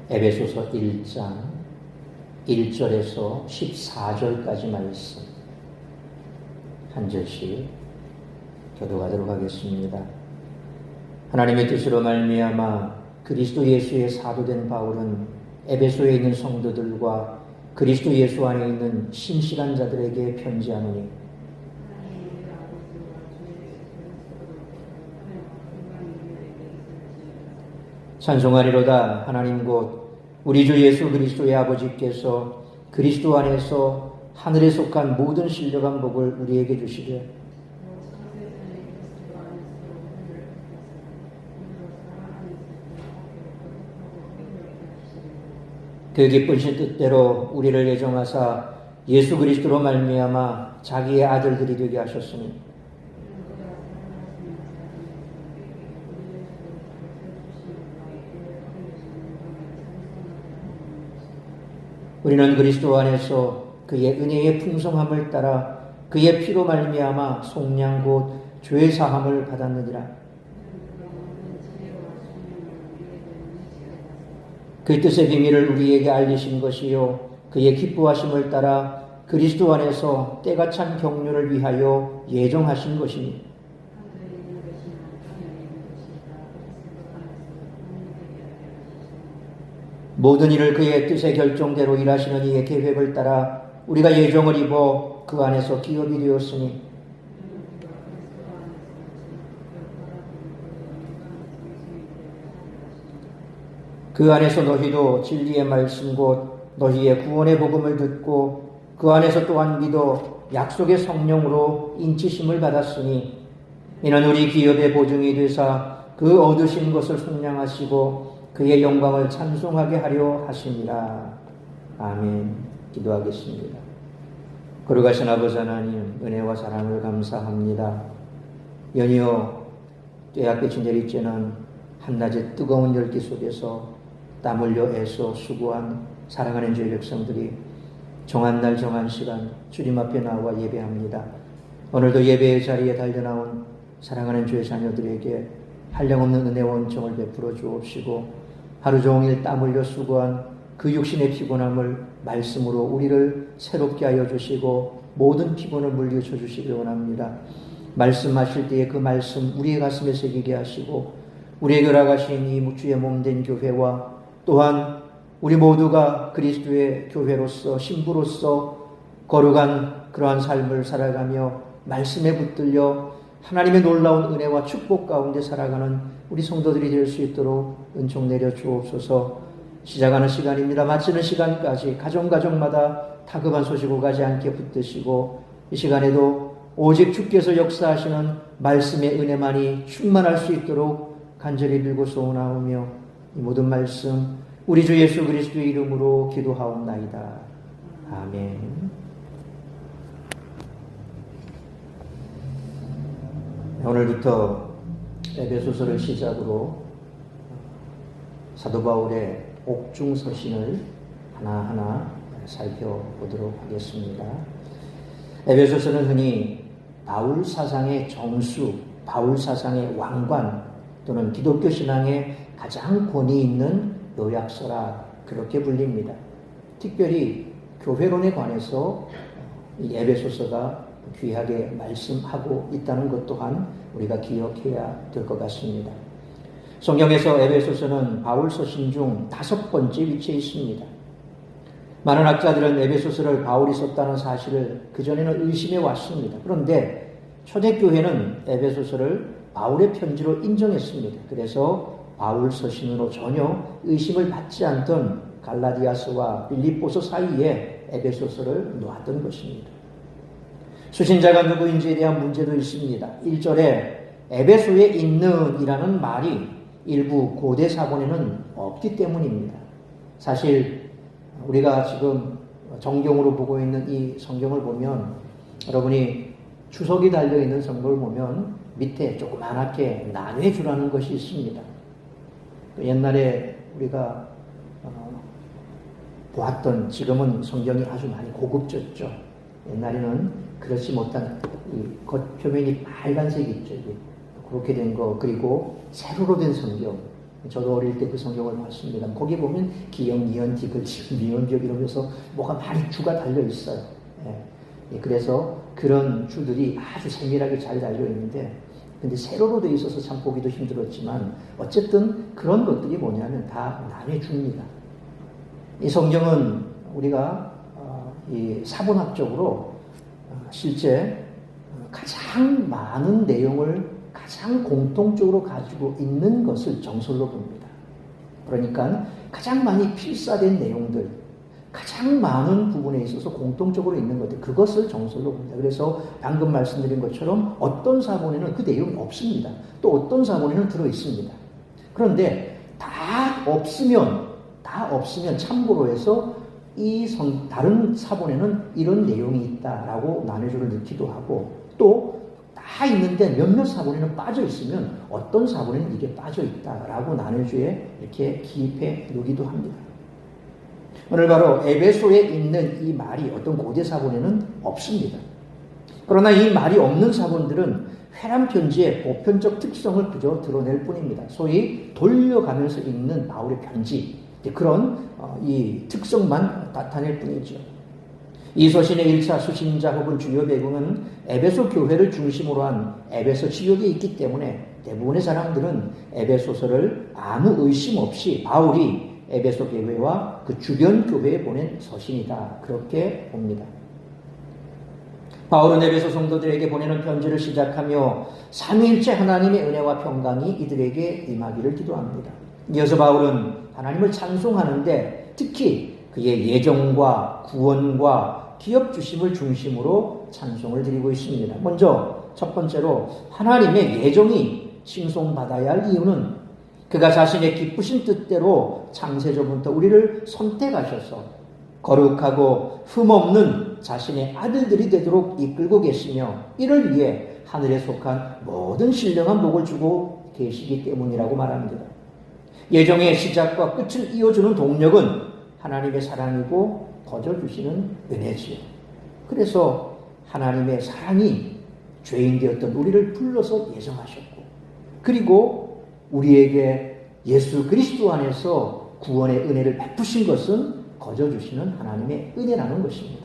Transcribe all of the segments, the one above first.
에베소서 1장 1절에서 14절까지 말씀 한 절씩 교독하도록 하겠습니다. 하나님의 뜻으로 말미암아 그리스도 예수의 사도된 바울은 에베소에 있는 성도들과 그리스도 예수 안에 있는 신실한 자들에게 편지하노니 찬송하리로다. 하나님 곧 우리 주 예수 그리스도의 아버지께서 그리스도 안에서 하늘에 속한 모든 신령한 복을 우리에게 주시되 그 기쁘신 뜻대로 우리를 예정하사 예수 그리스도로 말미암아 자기의 아들들이 되게 하셨으니 우리는 그리스도 안에서 그의 은혜의 풍성함을 따라 그의 피로 말미암아 속량 곧 죄 사함을 받았느니라. 그 뜻의 비밀을 우리에게 알리신 것이요 그의 기뻐하심을 따라 그리스도 안에서 때가 찬 경륜을 위하여 예정하신 것이니 모든 일을 그의 뜻의 결정대로 일하시는 이의 계획을 따라 우리가 예정을 입어 그 안에서 기업이 되었으니 그 안에서 너희도 진리의 말씀 곧 너희의 구원의 복음을 듣고 그 안에서 또한 믿어 약속의 성령으로 인치심을 받았으니 이는 우리 기업의 보증이 되사 그 얻으신 것을 속량하시고 그의 영광을 찬송하게 하려 하심이라. 아멘. 기도하겠습니다. 거룩하신 아버지 하나님, 은혜와 사랑을 감사합니다. 연이어 떼약볕이 내리쬐는 한낮의 뜨거운 열기 속에서 땀 흘려 애써 수고한 사랑하는 주의 백성들이 정한 날 정한 시간 주님 앞에 나와 예배합니다. 오늘도 예배의 자리에 달려나온 사랑하는 주의 자녀들에게 한량없는 은혜와 은총을 베풀어 주옵시고 하루 종일 땀 흘려 수고한 그 육신의 피곤함을 말씀으로 우리를 새롭게 하여 주시고 모든 피곤을 물리쳐 주시기 원합니다. 말씀하실 때에 그 말씀 우리의 가슴에 새기게 하시고 우리에게 허락하신 이 주의 몸된 교회와 또한 우리 모두가 그리스도의 교회로서 신부로서 거룩한 그러한 삶을 살아가며 말씀에 붙들려 하나님의 놀라운 은혜와 축복 가운데 살아가는 우리 성도들이 될 수 있도록 은총 내려 주옵소서. 시작하는 시간입니다. 마치는 시간까지 가정마다 다급한 소식 오가지 않게 붙드시고 이 시간에도 오직 주께서 역사하시는 말씀의 은혜만이 충만할 수 있도록 간절히 빌고 소원하오며 이 모든 말씀 우리 주 예수 그리스도의 이름으로 기도하옵나이다. 아멘. 오늘부터 에베소서를 시작으로 사도 바울의 옥중서신을 하나하나 살펴보도록 하겠습니다. 에베소서는 흔히 바울 사상의 정수, 바울 사상의 왕관 또는 기독교 신앙의 가장 권위 있는 요약서라 그렇게 불립니다. 특별히 교회론에 관해서 이 에베소서가 귀하게 말씀하고 있다는 것 또한 우리가 기억해야 될 것 같습니다. 성경에서 에베소서는 바울 서신 중 5번째 위치에 있습니다. 많은 학자들은 에베소서를 바울이 썼다는 사실을 그전에는 의심해 왔습니다. 그런데 초대교회는 에베소서를 바울의 편지로 인정했습니다. 그래서 바울 서신으로 전혀 의심을 받지 않던 갈라디아서와 빌립보서 사이에 에베소서를 놓았던 것입니다. 수신자가 누구인지에 대한 문제도 있습니다. 1절에 에베소에 있는 이라는 말이 일부 고대 사본에는 없기 때문입니다. 사실 우리가 지금 정경으로 보고 있는 이 성경을 보면 여러분이 추석이 달려있는 성경을 보면 밑에 조그맣게 나눠주라는 것이 있습니다. 옛날에 우리가 보았던, 지금은 성경이 아주 많이 고급졌죠. 옛날에는 그렇지 못한 이 겉표면이 빨간색이 있죠. 그렇게 된 거, 그리고 세로로 된 성경, 저도 어릴 때 그 성경을 봤습니다. 거기 보면 기역, 니은, 디귿, 미음, 비역 이러면서 뭐가 많이 주가 달려 있어요. 그래서 그런 주들이 아주 세밀하게 잘 달려 있는데, 근데 세로로 돼 있어서 참 보기도 힘들었지만 어쨌든 그런 것들이 뭐냐면 다 남의 주입니다. 이 성경은 우리가 이 사본학적으로 실제 가장 많은 내용을 가장 공통적으로 가지고 있는 것을 정설로 봅니다. 그러니까 가장 많이 필사된 내용들, 가장 많은 부분에 있어서 공통적으로 있는 것들, 그것을 정설로 봅니다. 그래서 방금 말씀드린 것처럼 어떤 사본에는 그 내용이 없습니다. 또 어떤 사본에는 들어있습니다. 그런데 다 없으면 참고로 해서 다른 사본에는 이런 내용이 있다라고 나눠주를 넣기도 하고, 또 다 있는데 몇몇 사본에는 빠져 있으면 어떤 사본에는 이게 빠져 있다라고 나눠주에 이렇게 기입해 놓기도 합니다. 오늘 바로 에베소에 있는 이 말이 어떤 고대 사본에는 없습니다. 그러나 이 말이 없는 사본들은 회람 편지의 보편적 특성을 그저 드러낼 뿐입니다. 소위 돌려가면서 읽는 바울의 편지, 그런 이 특성만 나타낼 뿐이죠. 이 서신의 1차 수신자 혹은 주요 배경은 에베소 교회를 중심으로 한 에베소 지역에 있기 때문에 대부분의 사람들은 에베소서를 아무 의심 없이 바울이 에베소 교회와 그 주변 교회에 보낸 서신이다, 그렇게 봅니다. 바울은 에베소 성도들에게 보내는 편지를 시작하며 삼위일체 하나님의 은혜와 평강이 이들에게 임하기를 기도합니다. 이어서 바울은 하나님을 찬송하는데 특히 그의 예정과 구원과 기업 주심을 중심으로 찬송을 드리고 있습니다. 먼저 첫 번째로 하나님의 예정이 칭송받아야 할 이유는 그가 자신의 기쁘신 뜻대로 창세전부터 우리를 선택하셔서 거룩하고 흠없는 자신의 아들들이 되도록 이끌고 계시며 이를 위해 하늘에 속한 모든 신령한 복을 주고 계시기 때문이라고 말합니다. 예정의 시작과 끝을 이어주는 동력은 하나님의 사랑이고 거저주시는 은혜지요. 그래서 하나님의 사랑이 죄인 되었던 우리를 불러서 예정하셨고, 그리고 우리에게 예수 그리스도 안에서 구원의 은혜를 베푸신 것은 거저주시는 하나님의 은혜라는 것입니다.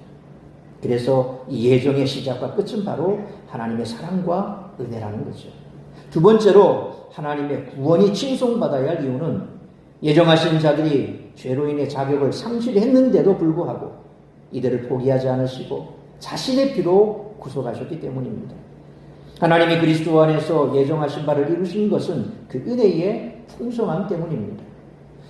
그래서 이 예정의 시작과 끝은 바로 하나님의 사랑과 은혜라는 거죠. 두 번째로 하나님의 구원이 칭송받아야 할 이유는 예정하신 자들이 죄로 인해 자격을 상실했는데도 불구하고 이들을 포기하지 않으시고 자신의 피로 구속하셨기 때문입니다. 하나님이 그리스도 안에서 예정하신 바를 이루신 것은 그 은혜의 풍성함 때문입니다.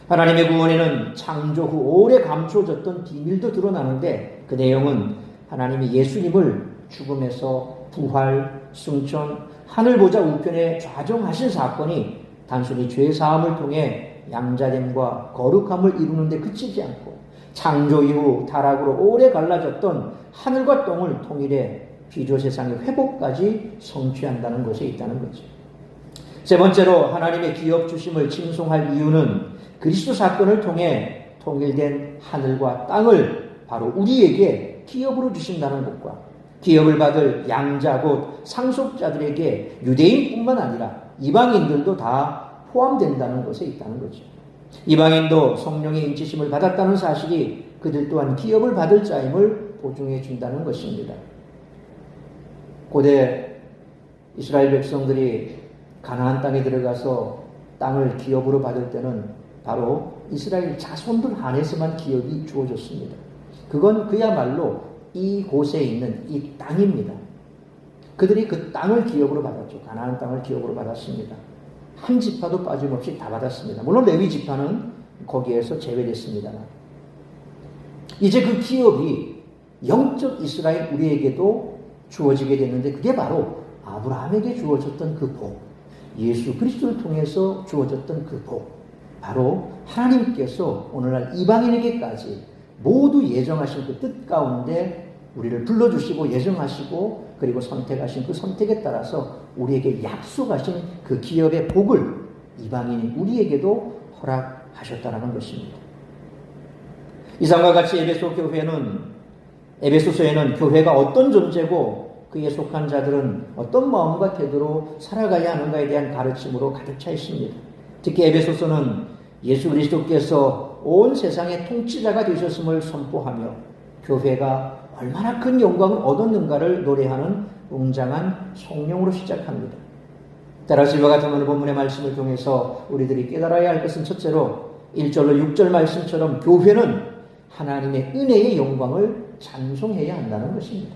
하나님의 구원에는 창조 후 오래 감춰졌던 비밀도 드러나는데 그 내용은 하나님이 예수님을 죽음에서 부활, 승천, 하늘 보좌 우편에 좌정하신 사건이 단순히 죄 사함을 통해 양자됨과 거룩함을 이루는 데 그치지 않고 창조 이후 타락으로 오래 갈라졌던 하늘과 땅을 통일해 비조 세상의 회복까지 성취한다는 것에 있다는 거죠. 세 번째로 하나님의 기업 주심을 칭송할 이유는 그리스도 사건을 통해 통일된 하늘과 땅을 바로 우리에게 기업으로 주신다는 것과 기업을 받을 양자 곧 상속자들에게 유대인뿐만 아니라 이방인들도 다 포함된다는 것에 있다는 거죠. 이방인도 성령의 인치심을 받았다는 사실이 그들 또한 기업을 받을 자임을 보증해 준다는 것입니다. 고대 이스라엘 백성들이 가나안 땅에 들어가서 땅을 기업으로 받을 때는 바로 이스라엘 자손들 안에서만 기업이 주어졌습니다. 그건 그야말로 이곳에 있는 이 땅입니다. 그들이 그 땅을 기업으로 받았죠. 가나안 땅을 기업으로 받았습니다. 한 지파도 빠짐없이 다 받았습니다. 물론 레위 지파는 거기에서 제외됐습니다만 이제 그 기업이 영적 이스라엘 우리에게도 주어지게 됐는데 그게 바로 아브라함에게 주어졌던 그 복, 예수 그리스도를 통해서 주어졌던 그 복, 바로 하나님께서 오늘날 이방인에게까지 모두 예정하신 그 뜻 가운데 우리를 불러주시고 예정하시고 그리고 선택하신 그 선택에 따라서 우리에게 약속하신 그 기업의 복을 이방인인 우리에게도 허락하셨다는 것입니다. 이상과 같이 에베소서에는 교회가 어떤 존재고 그에 속한 자들은 어떤 마음과 태도로 살아가야 하는가에 대한 가르침으로 가득 차 있습니다. 특히 에베소서는 예수 그리스도께서 온 세상의 통치자가 되셨음을 선포하며 교회가 얼마나 큰 영광을 얻었는가를 노래하는 웅장한 성령으로 시작합니다. 따라서 이와 같은 오늘 본문의 말씀을 통해서 우리들이 깨달아야 할 것은 첫째로 1절로 6절 말씀처럼 교회는 하나님의 은혜의 영광을 찬송해야 한다는 것입니다.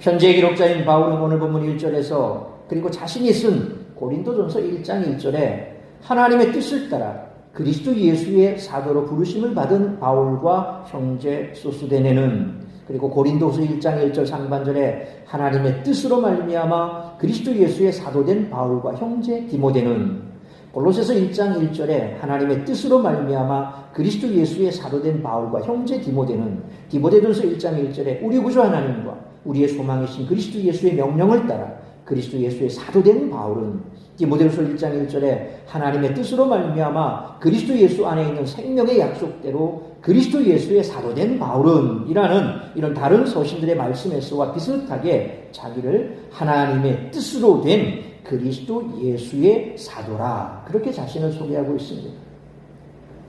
현재 기록자인 바울은 오늘 본문 1절에서 그리고 자신이 쓴 고린도전서 1장 1절에 하나님의 뜻을 따라 그리스도 예수의 사도로 부르심을 받은 바울과 형제 소스데네는, 그리고 고린도서 1장 1절 상반절에 하나님의 뜻으로 말미암아 그리스도 예수의 사도된 바울과 형제 디모데는, 골로새서 1장 1절에 하나님의 뜻으로 말미암아 그리스도 예수의 사도된 바울과 형제 디모데는, 디모데전서 1장 1절에 우리 구주 하나님과 우리의 소망이신 그리스도 예수의 명령을 따라 그리스도 예수의 사도된 바울은, 디모데후서 1장 1절에 하나님의 뜻으로 말미암아 그리스도 예수 안에 있는 생명의 약속대로 그리스도 예수의 사도된 바울은 이라는 이런 다른 서신들의 말씀에서와 비슷하게 자기를 하나님의 뜻으로 된 그리스도 예수의 사도라, 그렇게 자신을 소개하고 있습니다.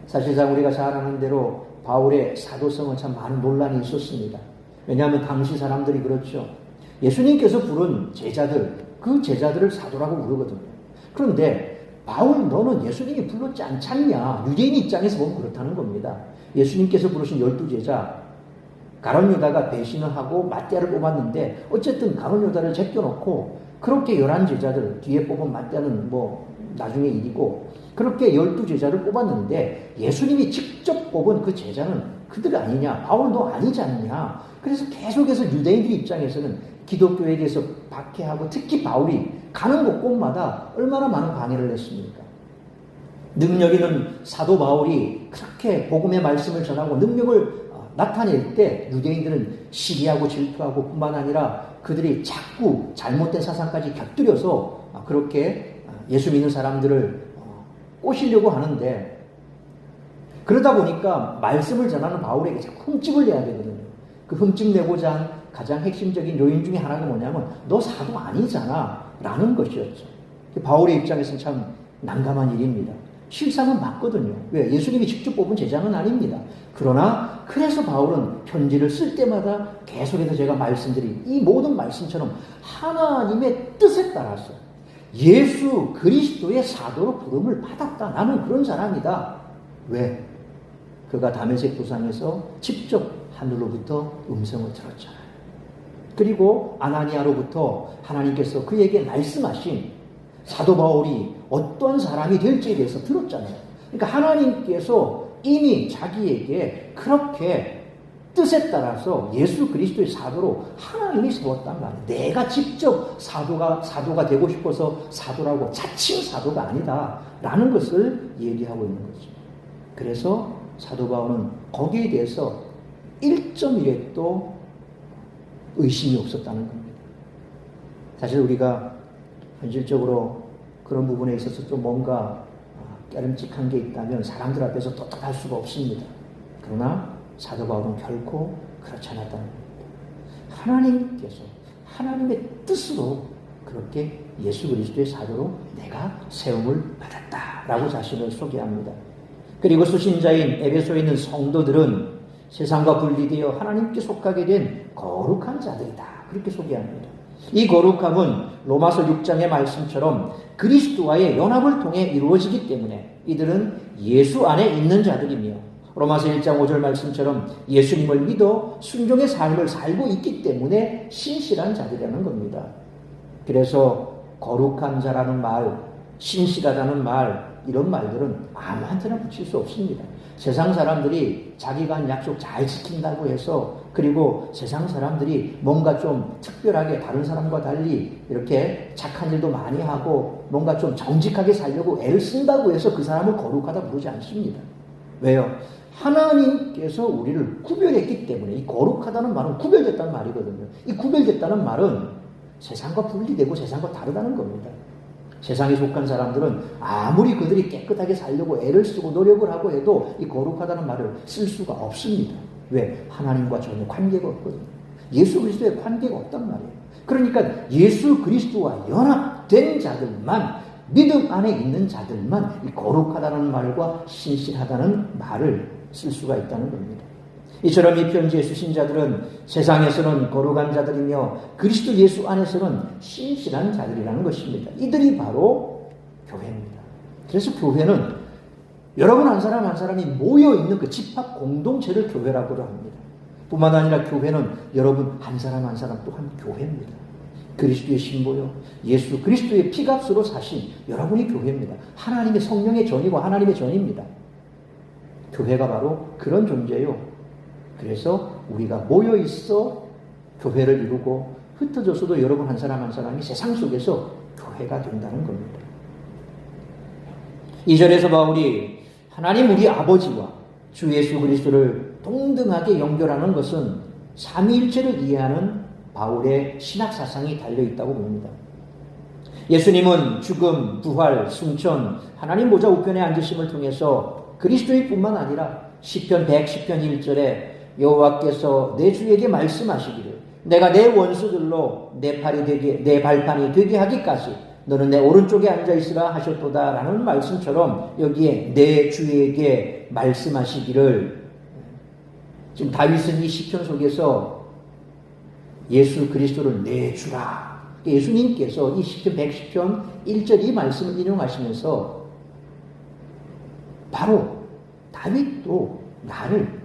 사실상 우리가 잘 아는 대로 바울의 사도성은 참 많은 논란이 있었습니다. 왜냐하면 당시 사람들이 그렇죠. 예수님께서 부른 제자들, 그 제자들을 사도라고 부르거든요. 그런데 바울, 너는 예수님이 불렀지 않잖냐. 유대인 입장에서 보면 그렇다는 겁니다. 예수님께서 부르신 12제자, 가룟 유다가 배신을 하고 마띠아를 뽑았는데 어쨌든 가룟 유다를 제껴놓고 그렇게 11제자들, 뒤에 뽑은 마띠아는 나중에 일이고, 그렇게 12제자를 뽑았는데 예수님이 직접 뽑은 그 제자는 그들 아니냐, 바울도 아니지 않냐. 그래서 계속해서 유대인들 입장에서는 기독교에 대해서 박해하고, 특히 바울이 가는 곳곳마다 얼마나 많은 방해를 했습니까? 능력 있는 사도 바울이 그렇게 복음의 말씀을 전하고 능력을 나타낼 때 유대인들은 시기하고 질투하고 뿐만 아니라 그들이 자꾸 잘못된 사상까지 곁들여서 그렇게 예수 믿는 사람들을 꼬시려고 하는데, 그러다 보니까 말씀을 전하는 바울에게 자꾸 흠집을 내야 되거든요. 그 흠집 내고자 한 가장 핵심적인 요인 중에 하나가 뭐냐면 너 사도 아니잖아 라는 것이었죠. 바울의 입장에서는 참 난감한 일입니다. 실상은 맞거든요. 왜? 예수님이 직접 뽑은 제자는 아닙니다. 그러나 그래서 바울은 편지를 쓸 때마다 계속해서 제가 말씀드린 이 모든 말씀처럼 하나님의 뜻에 따라서 예수 그리스도의 사도로 부름을 받았다. 나는 그런 사람이다. 왜? 그가 다메섹 도상에서 직접 하늘로부터 음성을 들었잖아요. 그리고 아나니아로부터 하나님께서 그에게 말씀하신 사도 바울이 어떤 사람이 될지에 대해서 들었잖아요. 그러니까 하나님께서 이미 자기에게 그렇게 뜻에 따라서 예수 그리스도의 사도로 하나님이 세웠단 말이에요. 내가 직접 사도가 되고 싶어서 사도라고 자칭 사도가 아니다 라는 것을 얘기하고 있는 거죠. 그래서 사도 바울은 거기에 대해서 1.1도 의심이 없었다는 겁니다. 사실 우리가 현실적으로 그런 부분에 있어서 좀 뭔가 깨름직한 게 있다면 사람들 앞에서 떳떳할 수가 없습니다. 그러나 사도 바울은 결코 그렇지 않았다는 겁니다. 하나님께서 하나님의 뜻으로 그렇게 예수 그리스도의 사도로 내가 세움을 받았다라고 자신을 소개합니다. 그리고 수신자인 에베소에 있는 성도들은 세상과 분리되어 하나님께 속하게 된 거룩한 자들이다. 그렇게 소개합니다. 이 거룩함은 로마서 6장의 말씀처럼 그리스도와의 연합을 통해 이루어지기 때문에 이들은 예수 안에 있는 자들이며, 로마서 1장 5절 말씀처럼 예수님을 믿어 순종의 삶을 살고 있기 때문에 신실한 자들이라는 겁니다. 그래서 거룩한 자라는 말, 신실하다는 말, 이런 말들은 아무한테나 붙일 수 없습니다. 세상 사람들이 자기가 한 약속 잘 지킨다고 해서, 그리고 세상 사람들이 뭔가 좀 특별하게 다른 사람과 달리 이렇게 착한 일도 많이 하고 뭔가 좀 정직하게 살려고 애를 쓴다고 해서 그 사람을 거룩하다 부르지 않습니다. 왜요? 하나님께서 우리를 구별했기 때문에. 이 거룩하다는 말은 구별됐다는 말이거든요. 이 구별됐다는 말은 세상과 분리되고 세상과 다르다는 겁니다. 세상에 속한 사람들은 아무리 그들이 깨끗하게 살려고 애를 쓰고 노력을 하고 해도 이 거룩하다는 말을 쓸 수가 없습니다. 왜? 하나님과 전혀 관계가 없거든요. 예수 그리스도의 관계가 없단 말이에요. 그러니까 예수 그리스도와 연합된 자들만 믿음 안에 있는 자들만 이 거룩하다는 말과 신실하다는 말을 쓸 수가 있다는 겁니다. 이처럼 이 편지의 수신자들은 세상에서는 거룩한 자들이며 그리스도 예수 안에서는 신실한 자들이라는 것입니다. 이들이 바로 교회입니다. 그래서 교회는 여러분 한 사람 한 사람이 모여있는 그 집합 공동체를 교회라고 합니다. 뿐만 아니라 교회는 여러분 한 사람 한 사람 또한 교회입니다. 그리스도의 신보요 예수 그리스도의 피값으로 사신 여러분이 교회입니다. 하나님의 성령의 전이고 하나님의 전입니다. 교회가 바로 그런 존재요. 그래서 우리가 모여있어 교회를 이루고 흩어져서도 여러분 한 사람 한 사람이 세상 속에서 교회가 된다는 겁니다. 2절에서 바울이 하나님 우리 아버지와 주 예수 그리스도를 동등하게 연결하는 것은 삼위일체를 이해하는 바울의 신학 사상이 달려있다고 봅니다. 예수님은 죽음, 부활, 승천, 하나님 보좌 우편에 앉으심을 통해서 그리스도의 뿐만 아니라 시편 110편 1절에 여호와께서 내 주에게 말씀하시기를 내가 내 원수들로 내 발판이 되게 하기까지 너는 내 오른쪽에 앉아있으라 하셨도다 라는 말씀처럼 여기에 내 주에게 말씀하시기를 지금 다윗은 이 시편 속에서 예수 그리스도를 내 주라 예수님께서 이 시편 110편 1절 이 말씀을 인용하시면서 바로 다윗도 나를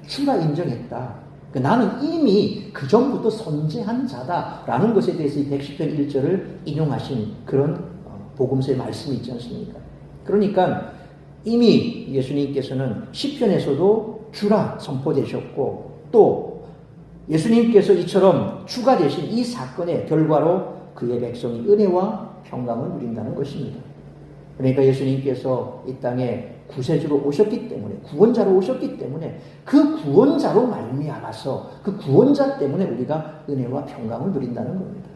주가 인정했다. 나는 이미 그 전부터 선지한 자다라는 것에 대해서 이 110편 1절을 인용하신 그런 복음서의 말씀이 있지 않습니까? 그러니까 이미 예수님께서는 시편에서도 주라 선포되셨고 또 예수님께서 이처럼 주가 되신 이 사건의 결과로 그의 백성이 은혜와 평강을 누린다는 것입니다. 그러니까 예수님께서 이 땅에 구세주로 오셨기 때문에 구원자로 오셨기 때문에 그 구원자로 말미암아서 그 구원자 때문에 우리가 은혜와 평강을 누린다는 겁니다.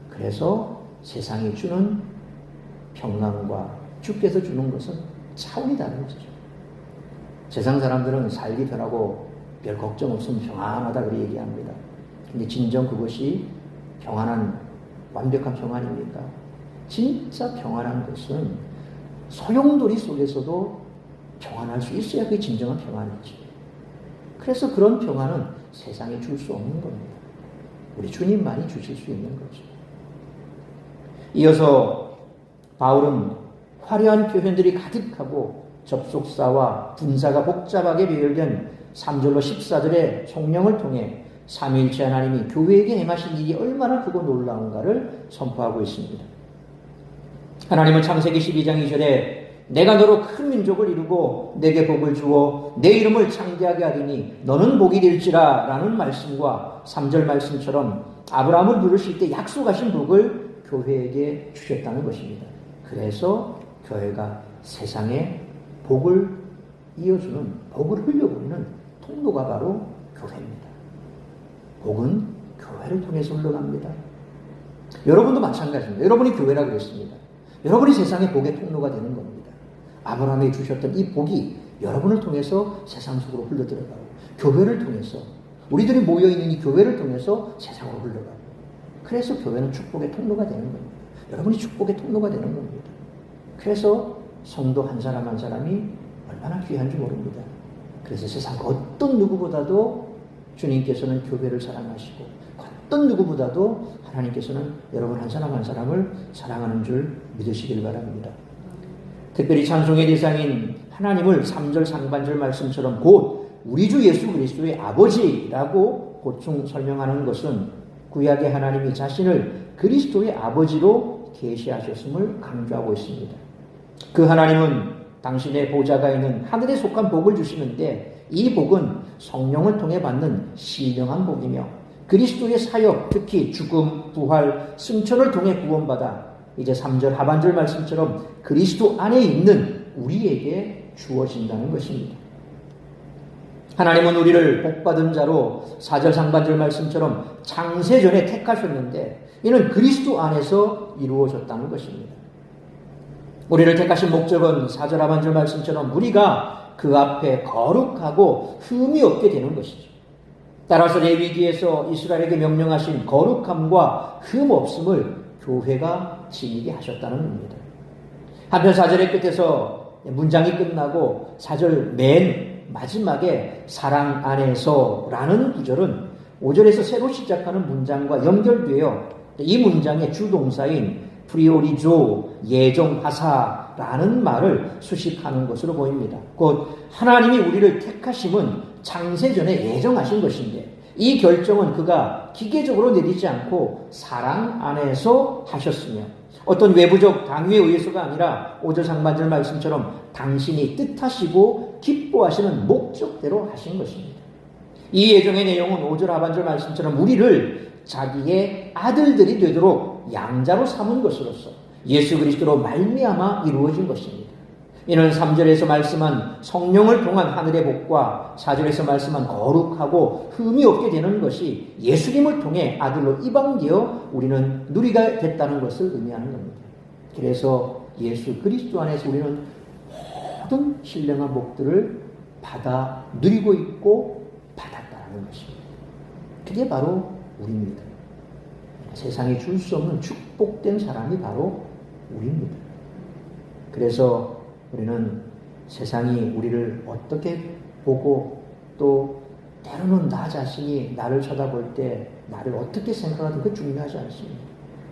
그래서 세상이 주는 평강과 주께서 주는 것은 차원이 다른 것이죠. 세상 사람들은 살기 편하고 별 걱정 없으면 평안하다 그렇게 얘기합니다. 근데 진정 그것이 평안한 완벽한 평안입니까? 진짜 평안한 것은 소용돌이 속에서도 평안할 수 있어야 그게 진정한 평안이지. 그래서 그런 평안은 세상에 줄 수 없는 겁니다. 우리 주님만이 주실 수 있는 거죠. 이어서 바울은 화려한 표현들이 가득하고 접속사와 분사가 복잡하게 배열된 3절로 14절의 성령을 통해 삼위일체 하나님이 교회에게 행하신 일이 얼마나 크고 놀라운가를 선포하고 있습니다. 하나님은 창세기 12장 2절에 내가 너로 큰 민족을 이루고 내게 복을 주어 내 이름을 창대하게 하리니 너는 복이 될지라 라는 말씀과 3절 말씀처럼 아브라함을 부르실 때 약속하신 복을 교회에게 주셨다는 것입니다. 그래서 교회가 세상에 복을 이어주는 복을 흘려보이는 통로가 바로 교회입니다. 복은 교회를 통해서 흘러갑니다. 여러분도 마찬가지입니다. 여러분이 교회라 그랬습니다. 여러분이 세상의 복의 통로가 되는 겁니다. 아브라함이 주셨던 이 복이 여러분을 통해서 세상 속으로 흘러들어가고 교회를 통해서 우리들이 모여있는 이 교회를 통해서 세상으로 흘러가고 그래서 교회는 축복의 통로가 되는 겁니다. 여러분이 축복의 통로가 되는 겁니다. 그래서 성도 한 사람 한 사람이 얼마나 귀한지 모릅니다. 그래서 세상 어떤 누구보다도 주님께서는 교회를 사랑하시고 어떤 누구보다도 하나님께서는 여러분 한 사람 한 사람을 사랑하는 줄 믿으시길 바랍니다. 특별히 찬송의 대상인 하나님을 3절 상반절 말씀처럼 곧 우리 주 예수 그리스도의 아버지라고 보충 설명하는 것은 구약의 하나님이 자신을 그리스도의 아버지로 계시하셨음을 강조하고 있습니다. 그 하나님은 당신의 보좌가 있는 하늘에 속한 복을 주시는데 이 복은 성령을 통해 받는 신령한 복이며 그리스도의 사역, 특히 죽음, 부활, 승천을 통해 구원받아 이제 3절 하반절 말씀처럼 그리스도 안에 있는 우리에게 주어진다는 것입니다. 하나님은 우리를 복받은 자로 4절 상반절 말씀처럼 창세전에 택하셨는데 이는 그리스도 안에서 이루어졌다는 것입니다. 우리를 택하신 목적은 4절 하반절 말씀처럼 우리가 그 앞에 거룩하고 흠이 없게 되는 것이죠. 따라서 레위기에서 이스라엘에게 명령하신 거룩함과 흠 없음을 교회가 지니게 하셨다는 겁니다. 한편 4절의 끝에서 문장이 끝나고 4절 맨 마지막에 사랑 안에서라는 구절은 5절에서 새로 시작하는 문장과 연결되어 이 문장의 주동사인 프리오리조 예정하사라는 말을 수식하는 것으로 보입니다. 곧 하나님이 우리를 택하심은 창세전에 예정하신 것인데 이 결정은 그가 기계적으로 내리지 않고 사랑 안에서 하셨으며 어떤 외부적 당위에 의해서가 아니라 5절 상반절 말씀처럼 당신이 뜻하시고 기뻐하시는 목적대로 하신 것입니다. 이 예정의 내용은 5절 하반절 말씀처럼 우리를 자기의 아들들이 되도록 양자로 삼은 것으로서 예수 그리스도로 말미암아 이루어진 것입니다. 이는 3절에서 말씀한 성령을 통한 하늘의 복과 4절에서 말씀한 거룩하고 흠이 없게 되는 것이 예수님을 통해 아들로 입양되어 우리는 누리가 됐다는 것을 의미하는 겁니다. 그래서 예수 그리스도 안에서 우리는 모든 신령한 복들을 받아 누리고 있고 받았다는 것입니다. 그게 바로 우리입니다. 세상에 줄 수 없는 축복된 사람이 바로 우리입니다. 그래서 우리는 세상이 우리를 어떻게 보고 또 때로는 나 자신이 나를 쳐다볼 때 나를 어떻게 생각하든 그게 중요하지 않습니다.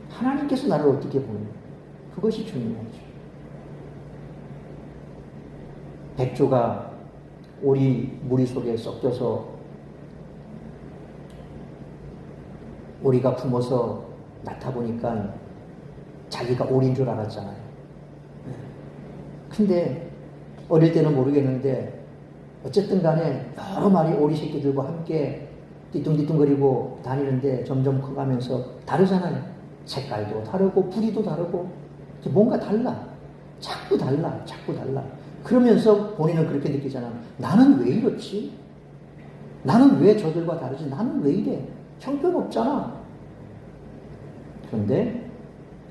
하나님께서 나를 어떻게 보는 그것이 중요하죠. 백조가 오리 무리 속에 섞여서 오리가 품어서 낳다보니까 자기가 오리인 줄 알았잖아요. 근데 어릴 때는 모르겠는데 어쨌든 간에 여러 마리 오리 새끼들과 함께 띠뚱띠뚱거리고 다니는데 점점 커가면서 다르잖아요. 색깔도 다르고 부리도 다르고 뭔가 달라. 자꾸 달라. 그러면서 본인은 그렇게 느끼잖아. 나는 왜 이렇지? 나는 왜 저들과 다르지? 나는 왜 이래? 형편없잖아. 그런데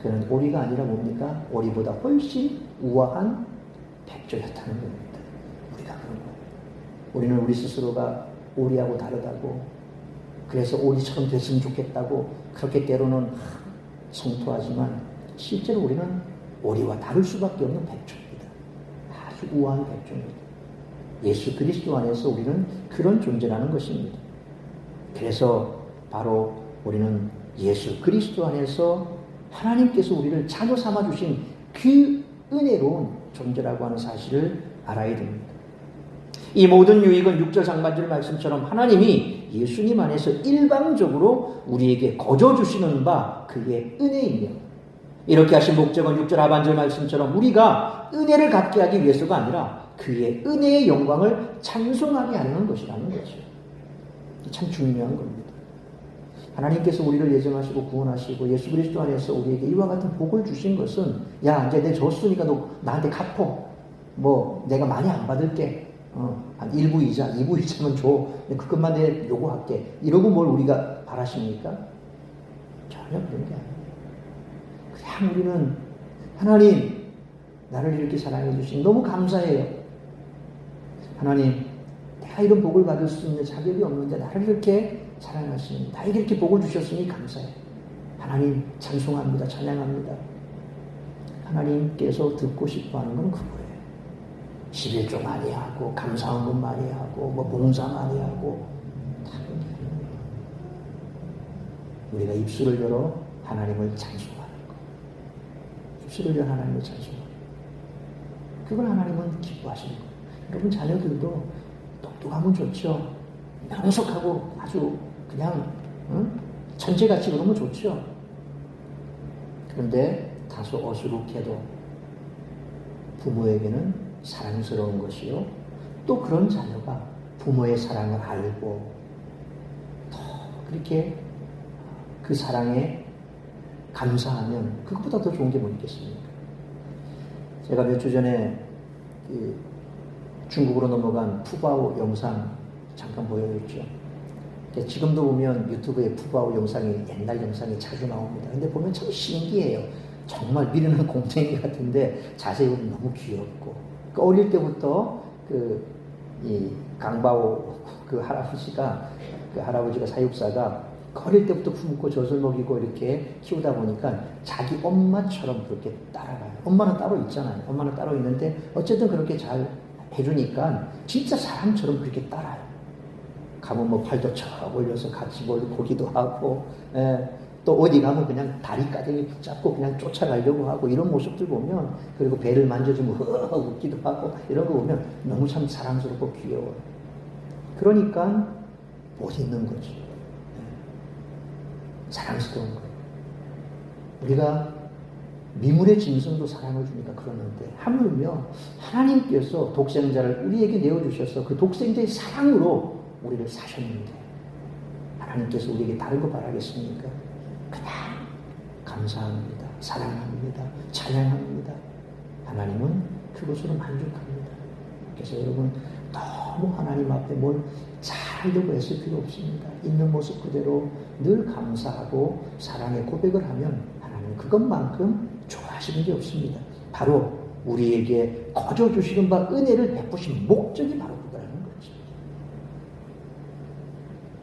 그는 오리가 아니라 뭡니까? 오리보다 훨씬 우아한 백조였다는 겁니다. 우리가 그런 거예요. 우리는 우리 스스로가 오리하고 다르다고 그래서 오리처럼 됐으면 좋겠다고 그렇게 때로는 성토하지만 실제로 우리는 오리와 다를 수밖에 없는 백조입니다. 아주 우아한 백조입니다. 예수 그리스도 안에서 우리는 그런 존재라는 것입니다. 그래서 바로 우리는 예수 그리스도 안에서 하나님께서 우리를 자녀 삼아주신 그 은혜로운 존재라고 하는 사실을 알아야 됩니다. 이 모든 유익은 6절 상반절 말씀처럼 하나님이 예수님 안에서 일방적으로 우리에게 거저주시는 바 그의 은혜이며 이렇게 하신 목적은 6절 하반절 말씀처럼 우리가 은혜를 갖게 하기 위해서가 아니라 그의 은혜의 영광을 찬송하게 하는 것이라는 거죠. 참 중요한 겁니다. 하나님께서 우리를 예정하시고 구원하시고 예수 그리스도 안에서 우리에게 이와 같은 복을 주신 것은 야 이제 내 줬으니까 너 나한테 갚어. 뭐 내가 많이 안 받을게. 한 1부 이자 2부 이자만 줘. 그것만 내 요구할게. 이러고 뭘 우리가 바라십니까? 전혀 그런 게 아니에요. 그냥 우리는 하나님 나를 이렇게 사랑해 주시니 너무 감사해요. 하나님 내가 이런 복을 받을 수 있는 자격이 없는데 나를 이렇게 사랑하시니 나에게 이렇게 복을 주셨으니 감사해요. 하나님 찬송합니다. 찬양합니다. 하나님께서 듣고 싶어하는 건 그거예요. 11조 많이 하고 감사한 것 많이 하고 뭐 봉사 많이 하고 다 우리가 입술을 열어 하나님을 찬송하는 거. 입술을 열어 하나님을 찬송하는 거. 그걸 하나님은 기뻐하시는 거예요. 여러분 자녀들도 똑똑하면 좋죠. 명석하고 아주 그냥 천재같이 그러면 좋죠. 그런데 다소 어수룩해도 부모에게는 사랑스러운 것이요. 또 그런 자녀가 부모의 사랑을 알고 더 그렇게 그 사랑에 감사하면 그것보다 더 좋은 게 뭐 있겠습니까? 제가 몇 주 전에 중국으로 넘어간 푸바오 영상 잠깐 보여줬죠. 지금도 보면 유튜브에 푸바오 영상이 옛날 영상이 자주 나옵니다. 근데 보면 참 신기해요. 정말 미르는 공쟁이 같은데 자세히 보면 너무 귀엽고 어릴 때부터 이 강바오 그 할아버지가 사육사가 어릴 때부터 품고 젖을 먹이고 이렇게 키우다 보니까 자기 엄마처럼 그렇게 따라가요. 엄마는 따로 있잖아요. 엄마는 따로 있는데 어쨌든 그렇게 잘 해주니까 진짜 사람처럼 그렇게 따라요. 가면 뭐 팔도 척 올려서 같이 보기도 하고, 또 어디 가면 그냥 다리 까대기 붙잡고 그냥 쫓아가려고 하고 이런 모습들 보면, 그리고 배를 만져주면 허허 웃기도 하고 이런 거 보면 너무 참 사랑스럽고 귀여워요. 그러니까 못 있는 거지. 사랑스러운 거예요. 우리가 미물의 짐승도 사랑을 주니까 그러는데, 하물며 하나님께서 독생자를 우리에게 내어주셔서 그 독생자의 사랑으로 우리를 사셨는데 하나님께서 우리에게 다른 거 바라겠습니까? 그냥 감사합니다. 사랑합니다. 찬양합니다. 하나님은 그것으로 만족합니다. 그래서 여러분, 너무 하나님 앞에 뭘 잘하려고 애쓸 필요 없습니다. 있는 모습 그대로 늘 감사하고 사랑의 고백을 하면 하나님은 그것만큼 좋아하시는 게 없습니다. 바로 우리에게 거저 주시는 바 은혜를 베푸신 목적이 바로 그거라는 거죠.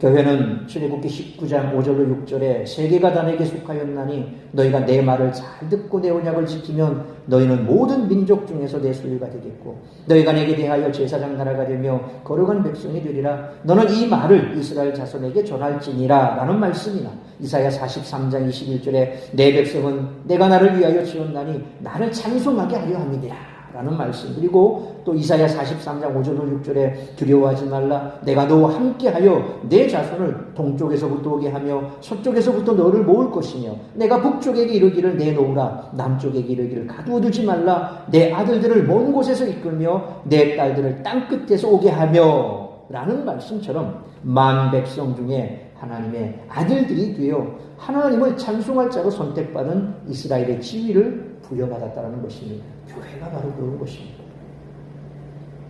교회는 출애굽기 19장 5절로 6절에 세계가 다 내게 속하였나니 너희가 내 말을 잘 듣고 내 언약을 지키면 너희는 모든 민족 중에서 내 소유가 되겠고 너희가 내게 대하여 제사장 나라가 되며 거룩한 백성이 되리라. 너는 이 말을 이스라엘 자손에게 전할지니라 라는 말씀이나 이사야 43장 21절에 내 백성은 내가 나를 위하여 지었나니 나를 찬송하게 하려 함이니라 라는 말씀. 그리고 또 이사야 43장 5절로 6절에 두려워하지 말라. 내가 너와 함께하여 내 자손을 동쪽에서부터 오게 하며 서쪽에서부터 너를 모을 것이며 내가 북쪽에게 이르기를 내놓으라. 남쪽에게 이르기를 가두어두지 말라. 내 아들들을 먼 곳에서 이끌며 내 딸들을 땅끝에서 오게 하며 라는 말씀처럼 만 백성 중에 하나님의 아들들이 되어 하나님을 찬송할 자로 선택받은 이스라엘의 지위를 부여받았다는 것입니다. 교회가 바로 그런 것입니다.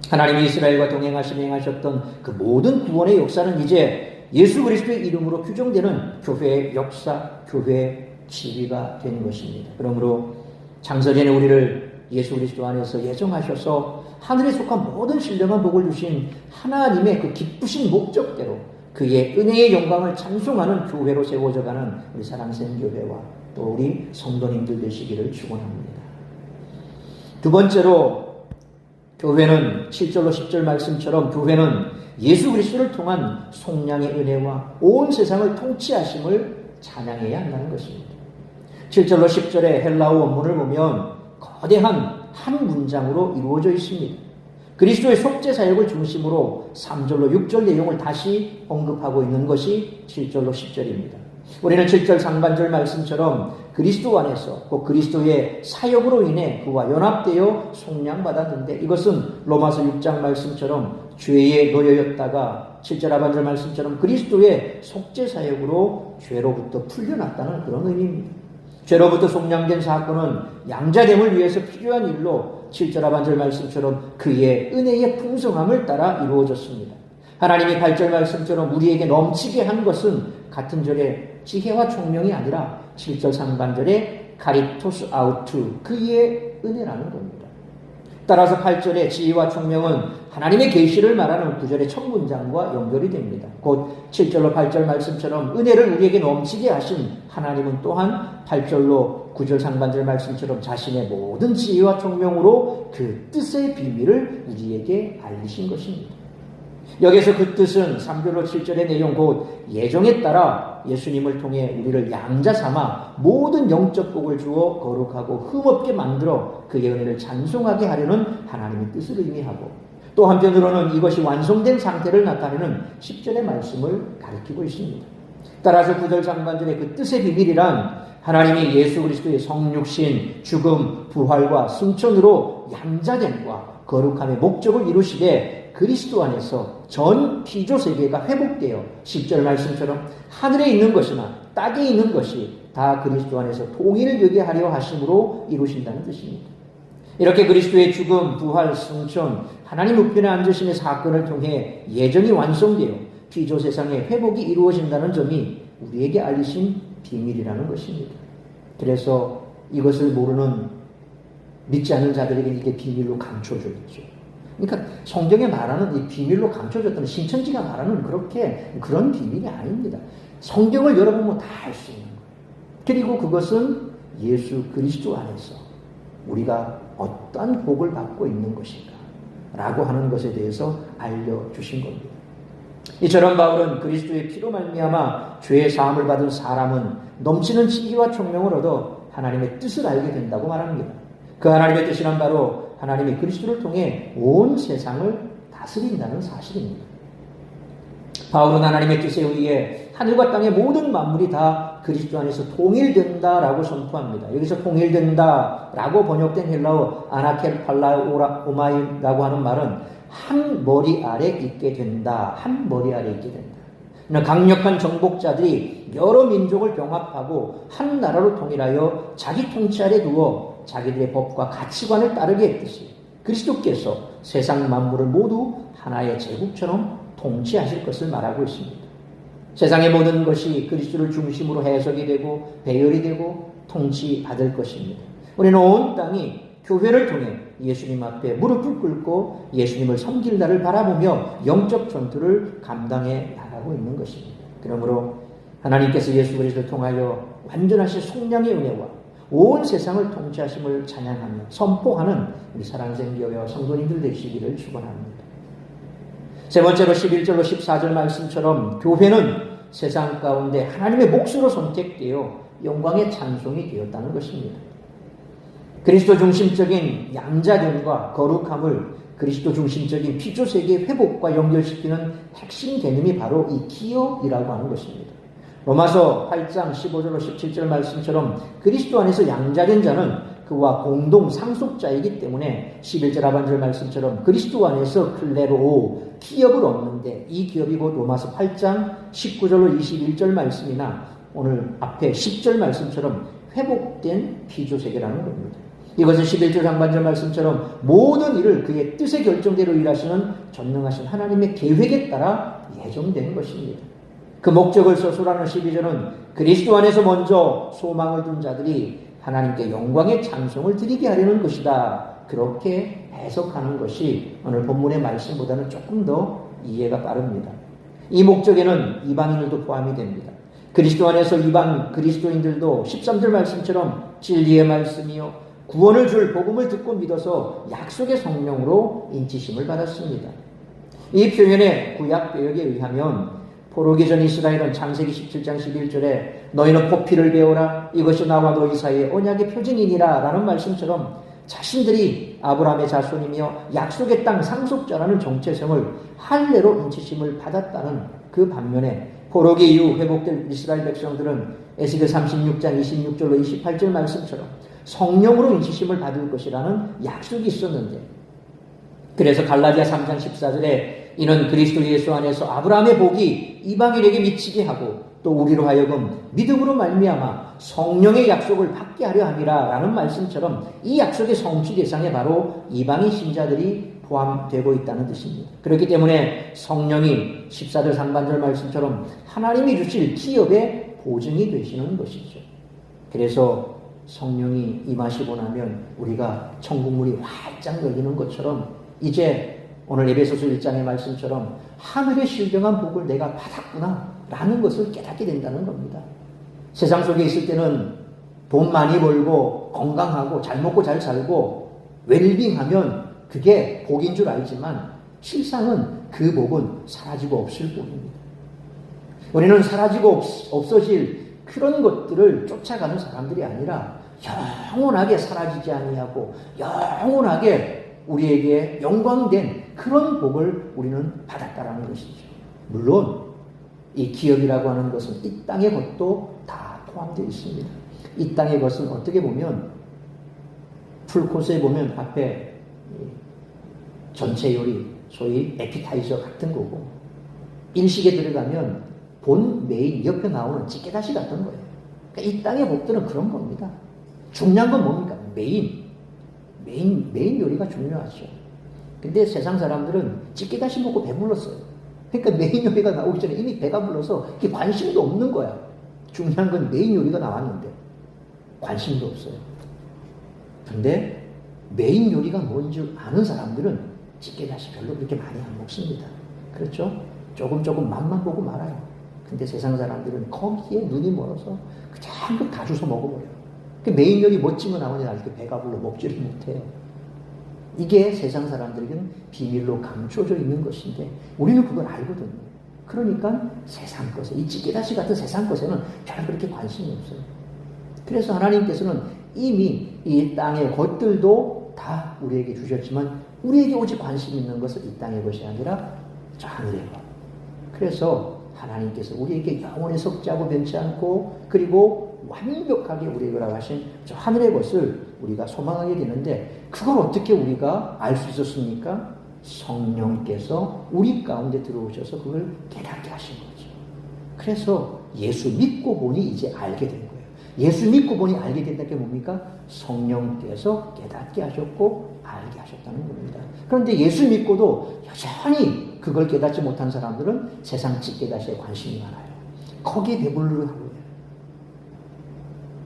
하나님이 이스라엘과 동행하시며 행하셨던 그 모든 구원의 역사는 이제 예수 그리스도의 이름으로 규정되는 교회의 역사, 교회의 지위가 되는 것입니다. 그러므로 창세전에 우리를 예수 그리스도 안에서 예정하셔서 하늘에 속한 모든 신령한 복을 주신 하나님의 그 기쁘신 목적대로 그의 은혜의 영광을 찬송하는 교회로 세워져가는 우리 사랑샘 교회와 또 우리 성도님들 되시기를 축원합니다. 두 번째로 교회는 7절로 10절 말씀처럼 교회는 예수 그리스도를 통한 속량의 은혜와 온 세상을 통치하심을 찬양해야 한다는 것입니다. 7절로 10절의 헬라어 원문을 보면 거대한 한 문장으로 이루어져 있습니다. 그리스도의 속죄 사역을 중심으로 3절로 6절 내용을 다시 언급하고 있는 것이 7절로 10절입니다. 우리는 7절 상반절 말씀처럼 그리스도 안에서 곧 그리스도의 사역으로 인해 그와 연합되어 속량받았는데 이것은 로마서 6장 말씀처럼 죄에 놓여였다가 7절 하반절 말씀처럼 그리스도의 속죄 사역으로 죄로부터 풀려났다는 그런 의미입니다. 죄로부터 속량된 사건은 양자됨을 위해서 필요한 일로 7절 하반절 말씀처럼 그의 은혜의 풍성함을 따라 이루어졌습니다. 하나님이 8절 말씀처럼 우리에게 넘치게 한 것은 같은 절의 지혜와 총명이 아니라 7절 상반절의 카리토스 아우투 그의 은혜라는 겁니다. 따라서 8절의 지혜와 총명은 하나님의 계시를 말하는 9절의 첫 문장과 연결이 됩니다. 곧 7절로 8절 말씀처럼 은혜를 우리에게 넘치게 하신 하나님은 또한 8절로 9절 상반절 말씀처럼 자신의 모든 지혜와 총명으로 그 뜻의 비밀을 우리에게 알리신 것입니다. 여기서 그 뜻은 3절로 7절의 내용 곧 예정에 따라 예수님을 통해 우리를 양자 삼아 모든 영적 복을 주어 거룩하고 흠없게 만들어 그의 은혜를 찬송하게 하려는 하나님의 뜻을 의미하고 또 한편으로는 이것이 완성된 상태를 나타내는 10절의 말씀을 가리키고 있습니다. 따라서 9절 상반절의 그 뜻의 비밀이란 하나님이 예수 그리스도의 성육신, 죽음, 부활과 승천으로 양자됨과 거룩함의 목적을 이루시되 그리스도 안에서 전 피조 세계가 회복되어 10절 말씀처럼 하늘에 있는 것이나 땅에 있는 것이 다 그리스도 안에서 통일되게 하려 하심으로 이루신다는 뜻입니다. 이렇게 그리스도의 죽음, 부활, 승천, 하나님 우편에 앉으심의 사건을 통해 예정이 완성되어 피조 세상의 회복이 이루어진다는 점이 우리에게 알리신 비밀이라는 것입니다. 그래서 이것을 모르는 믿지 않는 자들에게 이게 비밀로 감춰졌죠. 그러니까 성경에 말하는 이 비밀로 감춰졌다는 신천지가 말하는 그런 비밀이 아닙니다. 성경을 열어보면 다 알 수 있는 거예요. 그리고 그것은 예수 그리스도 안에서 우리가 어떠한 복을 받고 있는 것인가 라고 하는 것에 대해서 알려주신 겁니다. 이처럼 바울은 그리스도의 피로 말미암아 죄의 사함을 받은 사람은 넘치는 지혜와 총명을 얻어 하나님의 뜻을 알게 된다고 말합니다. 그 하나님의 뜻이란 바로 하나님이 그리스도를 통해 온 세상을 다스린다는 사실입니다. 바울은 하나님의 뜻에 의해 하늘과 땅의 모든 만물이 다 그리스도 안에서 통일된다라고 선포합니다. 여기서 통일된다라고 번역된 헬라어 아나켈팔라오마이라고 하는 말은 한 머리 아래 있게 된다. 한 머리 아래 있게 된다. 강력한 정복자들이 여러 민족을 병합하고 한 나라로 통일하여 자기 통치 아래 두어 자기들의 법과 가치관을 따르게 했듯이 그리스도께서 세상 만물을 모두 하나의 제국처럼 통치하실 것을 말하고 있습니다. 세상의 모든 것이 그리스도를 중심으로 해석이 되고 배열이 되고 통치받을 것입니다. 우리는 온 땅이 교회를 통해 예수님 앞에 무릎을 꿇고 예수님을 섬길 날을 바라보며 영적 전투를 감당해 나가고 있는 것입니다. 그러므로 하나님께서 예수 그리스도를 통하여 완전하신 속량의 은혜와 온 세상을 통치하심을 찬양하며 선포하는 우리 사랑생교회 성도님들 되시기를 축원합니다. 세 번째로 11절로 14절 말씀처럼 교회는 세상 가운데 하나님의 몫으로 선택되어 영광의 찬송이 되었다는 것입니다. 그리스도 중심적인 양자됨과 거룩함을 그리스도 중심적인 피조세계의 회복과 연결시키는 핵심 개념이 바로 이 기업이라고 하는 것입니다. 로마서 8장 15절로 17절 말씀처럼 그리스도 안에서 양자된 자는 그와 공동 상속자이기 때문에 11절 하반절 말씀처럼 그리스도 안에서 클레로 기업을 얻는데 이 기업이 곧 로마서 8장 19절로 21절 말씀이나 오늘 앞에 10절 말씀처럼 회복된 피조세계라는 겁니다. 이것은 11절 상반절 말씀처럼 모든 일을 그의 뜻의 결정대로 일하시는 전능하신 하나님의 계획에 따라 예정된 것입니다. 그 목적을 서술하는 12절은 그리스도 안에서 먼저 소망을 둔 자들이 하나님께 영광의 찬송을 드리게 하려는 것이다. 그렇게 해석하는 것이 오늘 본문의 말씀보다는 조금 더 이해가 빠릅니다. 이 목적에는 이방인들도 포함이 됩니다. 그리스도 안에서 이방 그리스도인들도 13절 말씀처럼 진리의 말씀이요 구원을 줄 복음을 듣고 믿어서 약속의 성령으로 인치심을 받았습니다. 이 표현의 구약 배역에 의하면 포로기 전 이스라엘은 창세기 17장 11절에 너희는 포피를 배워라 이것이 나와 너희 사이의 언약의 표징이니라 라는 말씀처럼 자신들이 아브라함의 자손이며 약속의 땅 상속자라는 정체성을 할례로 인치심을 받았다는 그 반면에 포로기 이후 회복될 이스라엘 백성들은 에스겔 36장 26절로 28절 말씀처럼 성령으로 인치심을 받을 것이라는 약속이 있었는데 그래서 갈라디아 3장 14절에 이는 그리스도 예수 안에서 아브라함의 복이 이방인에게 미치게 하고 또 우리로 하여금 믿음으로 말미암아 성령의 약속을 받게 하려 함이라 라는 말씀처럼 이 약속의 성취 대상에 바로 이방인 신자들이 포함되고 있다는 뜻입니다. 그렇기 때문에 성령이 14절 상반절 말씀처럼 하나님이 주실 기업의 보증이 되시는 것이죠. 그래서 성령이 임하시고 나면 우리가 천국문이 활짝 열리는 것처럼 이제 오늘 에베소서 1장의 말씀처럼 하늘의 신령한 복을 내가 받았구나 라는 것을 깨닫게 된다는 겁니다. 세상 속에 있을 때는 돈 많이 벌고 건강하고 잘 먹고 잘 살고 웰빙하면 그게 복인 줄 알지만 실상은 그 복은 사라지고 없을 복입니다. 우리는 사라지고 없어질 그런 것들을 쫓아가는 사람들이 아니라 영원하게 사라지지 아니하고 영원하게 우리에게 영광된 그런 복을 우리는 받았다라는 것이죠. 물론 이 기업이라고 하는 것은 이 땅의 것도 다 포함되어 있습니다. 이 땅의 것은 어떻게 보면 풀코스에 보면 앞에 전체 요리 소위 에피타이저 같은 거고 일식에 들어가면 본 메인 옆에 나오는 찌개다시 같은 거예요. 그러니까 이 땅의 복들은 그런 겁니다. 중요한 건 뭡니까? 메인 요리가 중요하죠. 근데 세상 사람들은 찌개다시 먹고 배불렀어요. 그러니까 메인 요리가 나오기 전에 이미 배가 불러서 그게 관심도 없는 거야. 중요한 건 메인 요리가 나왔는데 관심도 없어요. 근데 메인 요리가 뭔지 아는 사람들은 찌개다시 별로 그렇게 많이 안 먹습니다. 그렇죠? 조금 맛만 보고 말아요. 근데 세상 사람들은 거기에 눈이 멀어서 그냥 다 주워 먹어버려요. 그 메인 요리 멋진 거 나오니 아직 배가 불러 먹지를 못해요. 이게 세상 사람들에게는 비밀로 감춰져 있는 것인데 우리는 그걸 알거든요. 그러니까 세상 것에, 이 찌개다시 같은 세상 것에는 별 그렇게 관심이 없어요. 그래서 하나님께서는 이미 이 땅의 것들도 다 우리에게 주셨지만 우리에게 오직 관심 있는 것은 이 땅의 것이 아니라 저 하늘의 것. 그래서 하나님께서 우리에게 영원히 썩지하고 변치 않고 그리고 완벽하게 우리에게 허락하신 저 하늘의 것을 우리가 소망하게 되는데 그걸 어떻게 우리가 알 수 있었습니까? 성령께서 우리 가운데 들어오셔서 그걸 깨닫게 하신 거죠. 그래서 예수 믿고 보니 이제 알게 된 거예요. 예수 믿고 보니 알게 된다는 게 뭡니까? 성령께서 깨닫게 하셨고 알게 하셨다는 겁니다. 그런데 예수 믿고도 여전히 그걸 깨닫지 못한 사람들은 세상 찌개다시에 관심이 많아요. 거기에 배불르고 하고요.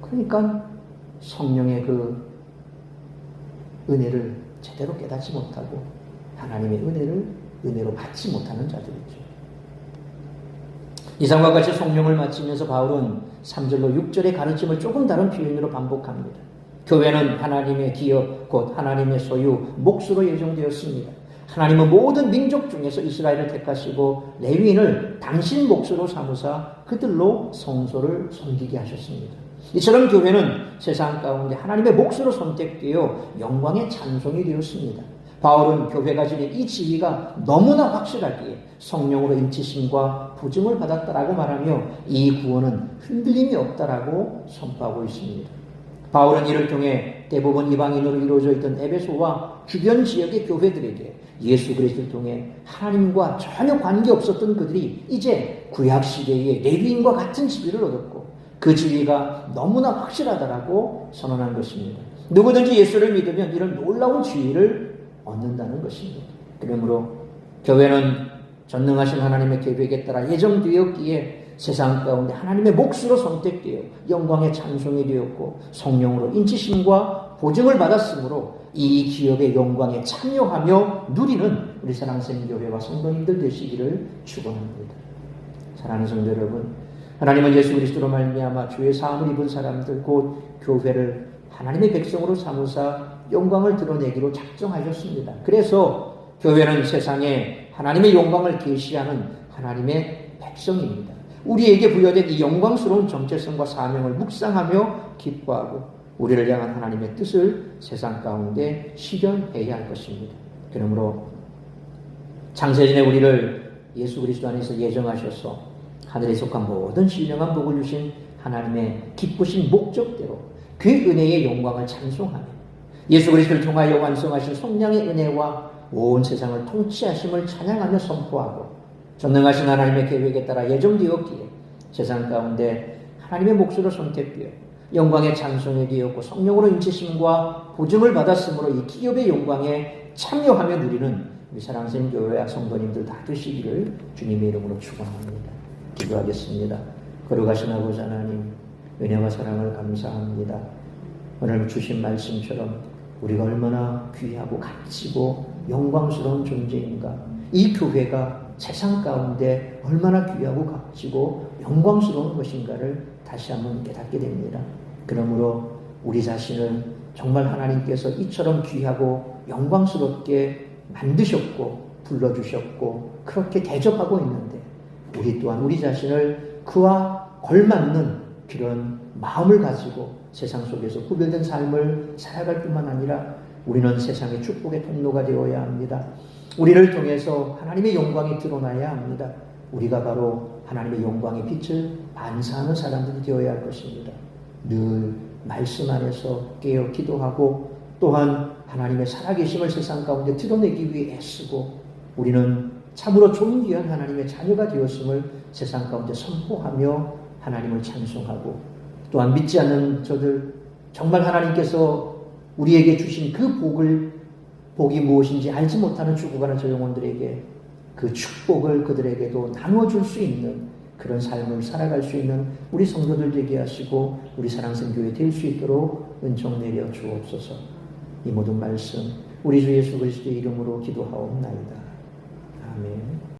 그러니까 성령의 그 은혜를 제대로 깨닫지 못하고 하나님의 은혜를 은혜로 받지 못하는 자들이죠. 이상과 같이 성령을 마치면서 바울은 3절로 6절의 가르침을 조금 다른 표현으로 반복합니다. 교회는 하나님의 기업, 곧 하나님의 소유, 몫으로 예정되었습니다. 하나님은 모든 민족 중에서 이스라엘을 택하시고 레위인을 당신 몫으로 삼으사 그들로 성소를 섬기게 하셨습니다. 이처럼 교회는 세상 가운데 하나님의 몫으로 선택되어 영광의 찬송이 되었습니다. 바울은 교회가 지닌 이 지위가 너무나 확실하기에 성령으로 인치심과 부증을 받았다라고 말하며 이 구원은 흔들림이 없다라고 선포하고 있습니다. 바울은 이를 통해 대부분 이방인으로 이루어져 있던 에베소와 주변 지역의 교회들에게 예수 그리스도를 통해 하나님과 전혀 관계없었던 그들이 이제 구약시대의 레위인과 같은 지위를 얻었고 그 지위가 너무나 확실하다라고 선언한 것입니다. 누구든지 예수를 믿으면 이런 놀라운 지위를 얻는다는 것입니다. 그러므로 교회는 전능하신 하나님의 계획에 따라 예정되었기에 세상 가운데 하나님의 몫으로 선택되어 영광의 찬송이 되었고 성령으로 인치심과 보증을 받았으므로 이 기업의 영광에 참여하며 누리는 우리 사랑생교회와 성도님들 되시기를 축원합니다. 사랑하는 성도 여러분, 하나님은 예수 그리스도로 말미암아 주의 사함을 입은 사람들 곧 교회를 하나님의 백성으로 삼으사 영광을 드러내기로 작정하셨습니다. 그래서 교회는 세상에 하나님의 영광을 계시하는 하나님의 백성입니다. 우리에게 부여된 이 영광스러운 정체성과 사명을 묵상하며 기뻐하고 우리를 향한 하나님의 뜻을 세상 가운데 실현해야 할 것입니다. 그러므로 창세전에 우리를 예수 그리스도 안에서 예정하셔서 하늘에 속한 모든 신령한 복을 주신 하나님의 기쁘신 목적대로 그 은혜의 영광을 찬송하며 예수 그리스도를 통하여 완성하신 성령의 은혜와 온 세상을 통치하심을 찬양하며 선포하고 전능하신 하나님의 계획에 따라 예정되었기에 세상 가운데 하나님의 몫으로 선택되어 영광의 찬송이 되었고 성령으로 인치심과 보증을 받았으므로 이 기업의 영광에 참여하며 누리는 우리 사랑하는 교회와 성도님들 다 되시기를 주님의 이름으로 축원합니다. 기도하겠습니다. 거룩하신 아버지 하나님, 은혜와 사랑을 감사합니다. 오늘 주신 말씀처럼 우리가 얼마나 귀하고 값지고 영광스러운 존재인가, 이 교회가 세상 가운데 얼마나 귀하고 값지고 영광스러운 것인가를 다시 한번 깨닫게 됩니다. 그러므로 우리 자신을 정말 하나님께서 이처럼 귀하고 영광스럽게 만드셨고 불러주셨고 그렇게 대접하고 있는데 우리 또한 우리 자신을 그와 걸맞는 그런 마음을 가지고 세상 속에서 구별된 삶을 살아갈 뿐만 아니라 우리는 세상의 축복의 통로가 되어야 합니다. 우리를 통해서 하나님의 영광이 드러나야 합니다. 우리가 바로 하나님의 영광의 빛을 반사하는 사람들이 되어야 할 것입니다. 늘 말씀 안에서 깨어 기도하고 또한 하나님의 살아계심을 세상 가운데 드러내기 위해 애쓰고 우리는 참으로 존귀한 하나님의 자녀가 되었음을 세상 가운데 선포하며 하나님을 찬송하고 또한 믿지 않는 저들 정말 하나님께서 우리에게 주신 그 복이 무엇인지 알지 못하는 죽어가는 저 영혼들에게 그 축복을 그들에게도 나눠줄 수 있는 그런 삶을 살아갈 수 있는 우리 성도들 되게 하시고 우리 사랑성 교회 될 수 있도록 은총 내려 주옵소서. 이 모든 말씀 우리 주 예수 그리스도의 이름으로 기도하옵나이다. 아멘.